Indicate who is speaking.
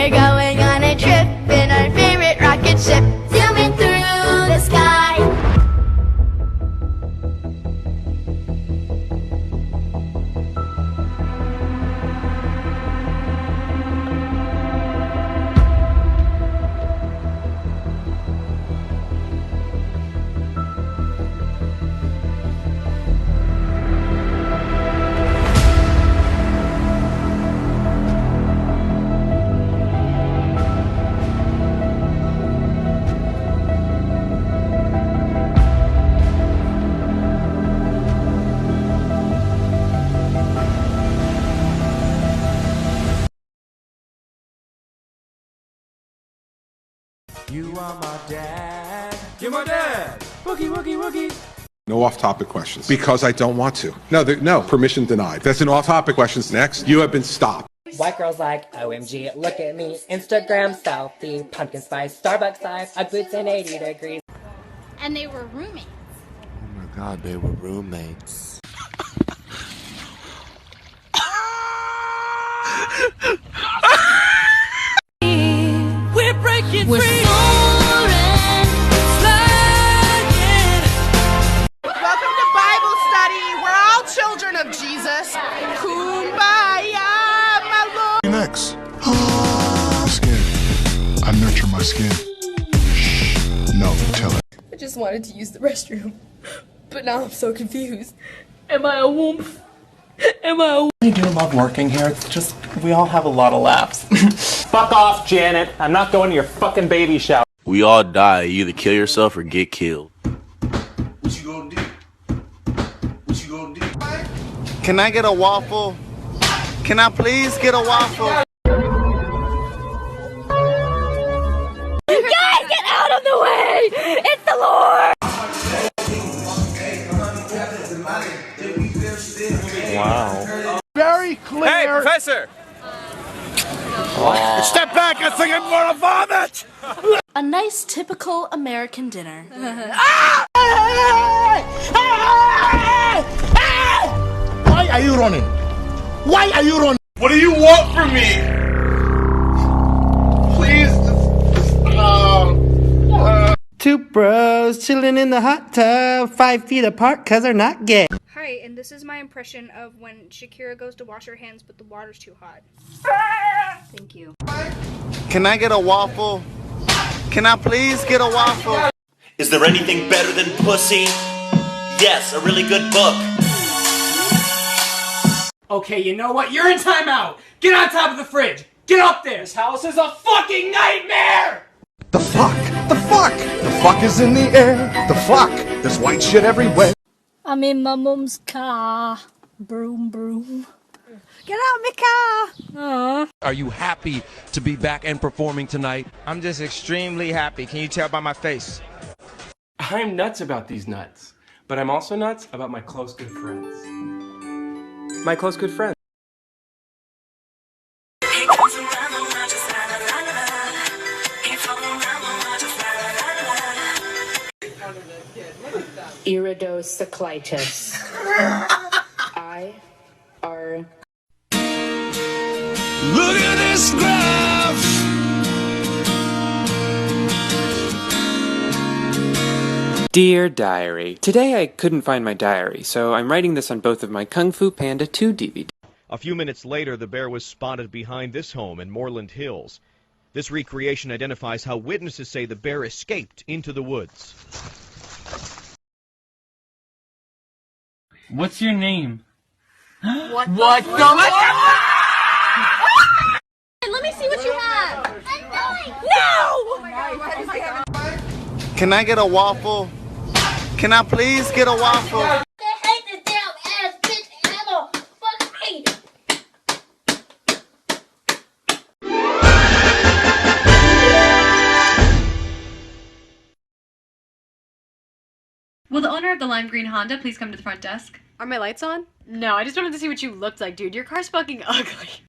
Speaker 1: We're going on a trip in our favorite rocket ship, zooming through the sky.
Speaker 2: You are my dad. You're my dad. Wookie, wookie, wookie.
Speaker 3: No off-topic questions, because I don't want to. No, permission denied. That's an off-topic questions. Next, you have been stopped.
Speaker 4: White girls like, OMG, look at me. Instagram selfie, pumpkin spice, Starbucks size, Ugg boots in 80 degrees.
Speaker 5: And they were roommates.
Speaker 6: Oh my god, they were roommates.
Speaker 2: We're breaking
Speaker 5: We're
Speaker 2: free.
Speaker 7: Welcome to Bible study. We're all children of Jesus. Kumbaya, my Lord.
Speaker 8: Next. Skin. I nurture my skin. Shh. No, tell it.
Speaker 9: I just wanted to use the restroom, but now I'm so confused. Am I a womp? Am I a womp?
Speaker 10: I do love working here. It's just, we all have a lot of laughs.
Speaker 11: Fuck off, Janet. I'm not going to your fucking baby shower.
Speaker 6: We all die. You either kill yourself or get killed.
Speaker 8: What you gonna do? What you gonna do?
Speaker 12: Can I get a waffle? Can I please get a waffle?
Speaker 1: You guys, get out of the way! It's the Lord!
Speaker 6: Wow.
Speaker 8: Very clear.
Speaker 11: Hey, Professor!
Speaker 8: Step back, I think I'm gonna vomit!
Speaker 9: A nice typical American dinner.
Speaker 8: Why are you running? Why are you running? What do you want from me? Please,
Speaker 10: Two bros chilling in the hot tub, 5 feet apart cause they're not gay.
Speaker 5: Hi, and this is my impression of when Shakira goes to wash her hands but the water's too hot. Thank you.
Speaker 12: Can I get a waffle? Can I please get a waffle?
Speaker 13: Is there anything better than pussy? Yes, a really good book.
Speaker 11: Okay, you know what? You're in timeout! Get on top of the fridge! Get up there! This house is a fucking nightmare!
Speaker 8: the fuck? The fuck? The fuck is in the air. The fuck? There's white shit everywhere.
Speaker 5: I'm in my mum's car. Broom, broom. Get out my car!
Speaker 2: Are you happy to be back and performing tonight?
Speaker 11: I'm just extremely happy. Can you tell by my face?
Speaker 10: I'm nuts about these nuts, but I'm also nuts about my close good friends. My close good friends.
Speaker 4: Iridocyclitis. I-R...
Speaker 2: Look at this graph!
Speaker 10: Dear Diary, today I couldn't find my diary, so I'm writing this on both of my Kung Fu Panda 2 DVDs.
Speaker 14: A few minutes later, the bear was spotted behind this home in Moreland Hills. This recreation identifies how witnesses say the bear escaped into the woods.
Speaker 11: What's your name?
Speaker 7: What the
Speaker 5: Let me see what you have!
Speaker 12: Can I get a waffle? Can I please get a waffle?
Speaker 1: I hate this damn ass bitch animal! Fuck me!
Speaker 9: Will the owner of the lime green Honda please come to the front desk?
Speaker 5: Are my lights on?
Speaker 9: No, I just wanted to see what you looked like, dude. Your car's fucking ugly.